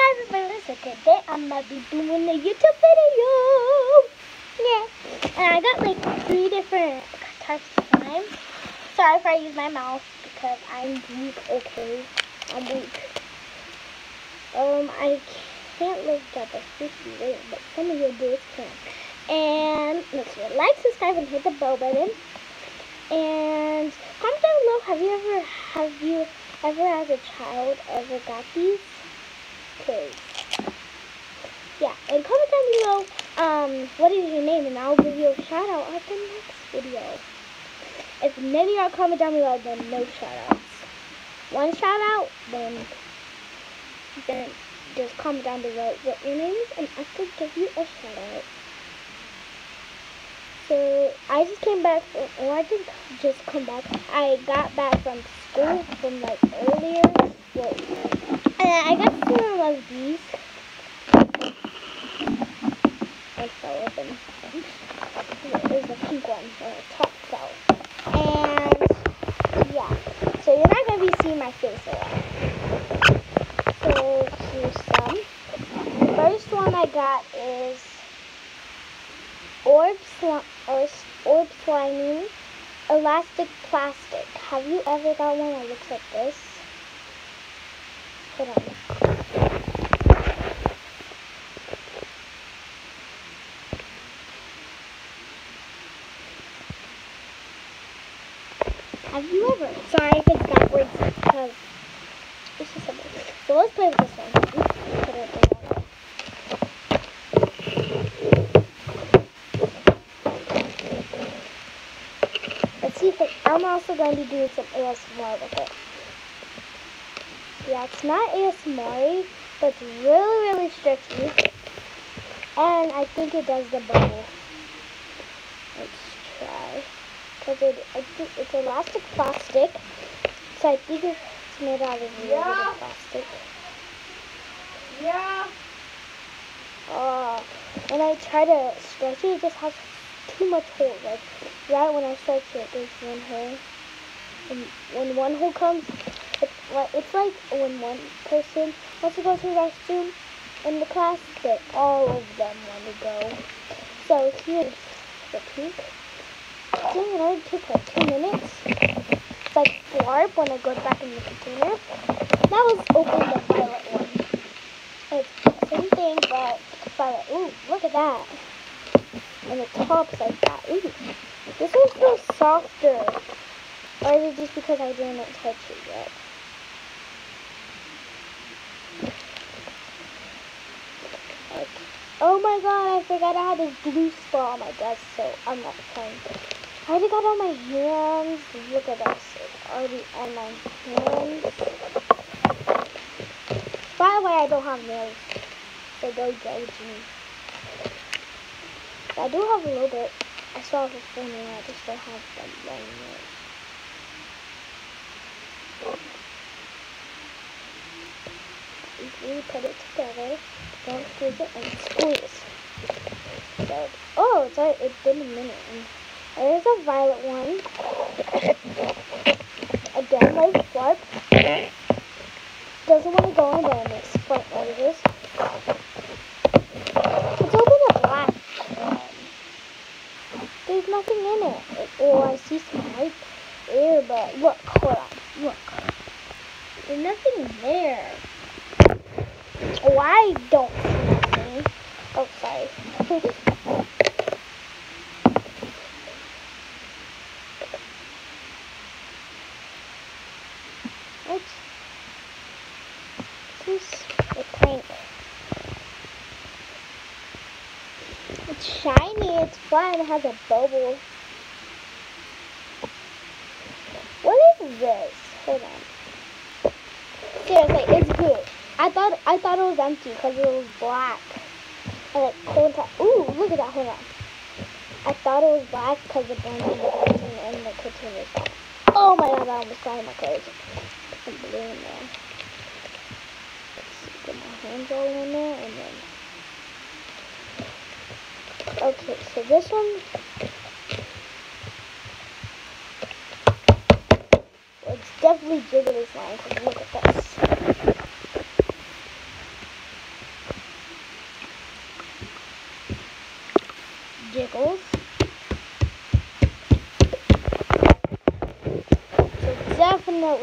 guys, it's Melissa. Today I'm gonna be doing a YouTube video. Yeah. And I got like 3 different types of slime. Sorry if I use my mouth because I'm weak, okay? I'm weak. I can't lift up a 50 weight, but some of you boys can. And make sure to like, subscribe, and hit the bell button. And comment down below, have you ever as a child ever got these? Cause yeah, and comment down below what is your name, and I'll give you a shout out at the next video. If none of y'all comment down below, then no shout outs. One shout out, then just comment down below what your name is, and I could give you a shout out. So I just came back from, or I didn't just come back. I got back from school from like earlier. Well, and I got some of these. I fell open. There's the pink one, the top fell. And yeah, so you're not gonna be seeing my face a lot. So here's some. The first one I got is Orb Slimy Elastic Plastic. Have you ever got one that looks like this? Hold on. Have you ever? Sorry if it's backwards because it's just something. So let's play with this one. Put it in. I'm also going to be doing some ASMR with it. Yeah, it's not ASMR, but it's really stretchy. And I think it does the bubble. Let's try. Because I think it's elastic plastic. So I think it's made out of regular plastic. Yeah. And I try to stretch it, it just has too much hole. Like right when I stretch it, there's one hole. And when one hole comes, it's like when one person wants to go to the restroom in the class, that all of them want to go. So here's the pink. Dang, it only took like 2 minutes. It's like Flarp when it goes back in the container. Now let's open the violet one. It's the same thing, but violet. Ooh, look at that. And the top's like that. Ooh, this one feels softer. Or is it just because I didn't touch it yet? Okay. Oh my god, I forgot I had this blue spot on my desk, so I'm not playing. I already got on my hands. Look at this. It's already on my hands. By the way, I don't have nails, so don't judge me. I do have a little bit. I still have a full nail. I just don't have the long nails. We put it together, don't squeeze it, and squeeze. So, oh, it's been a minute. And there's a violet one. Again, like Flarp. Doesn't want to go in, but it makes fart noises. Let's open the black one. There's nothing in it. Oh, I see some white air, but look, hold on, look. There's nothing there. Oh, I don't see nothing. Oh, sorry. Oops. This is a prank. It's shiny, it's flat, it has a bubble. What is this? Hold on. Seriously, it's good. I thought it was empty because it was black. And like cold top. Ooh, look at that. Hold on. I thought it was black because the bone and the container is black. Oh my god, I almost got in my clothes. Put some blue in there. Let's get my hands all in there and then. Okay, so this one. It's definitely jiggly slime because look at this.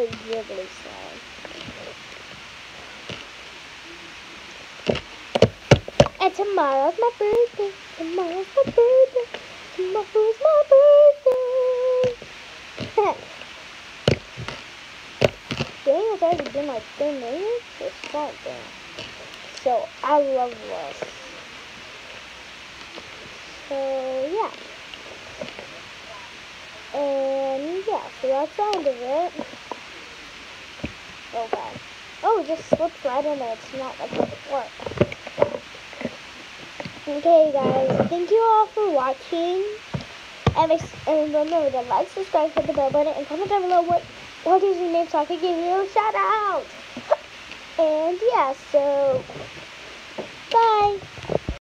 a Ghibli song. And tomorrow's my birthday. Tomorrow's my birthday. Tomorrow's my birthday. Dang, it's already been like 3 minutes or something. So I love this. So yeah. And yeah, so that's the end of it. Oh god. Oh, it just slipped right in there. It's not like it work. Okay guys, thank you all for watching. And remember to like, subscribe, hit the bell button, and comment down below what is your name so I can give you a shout out. And yeah, so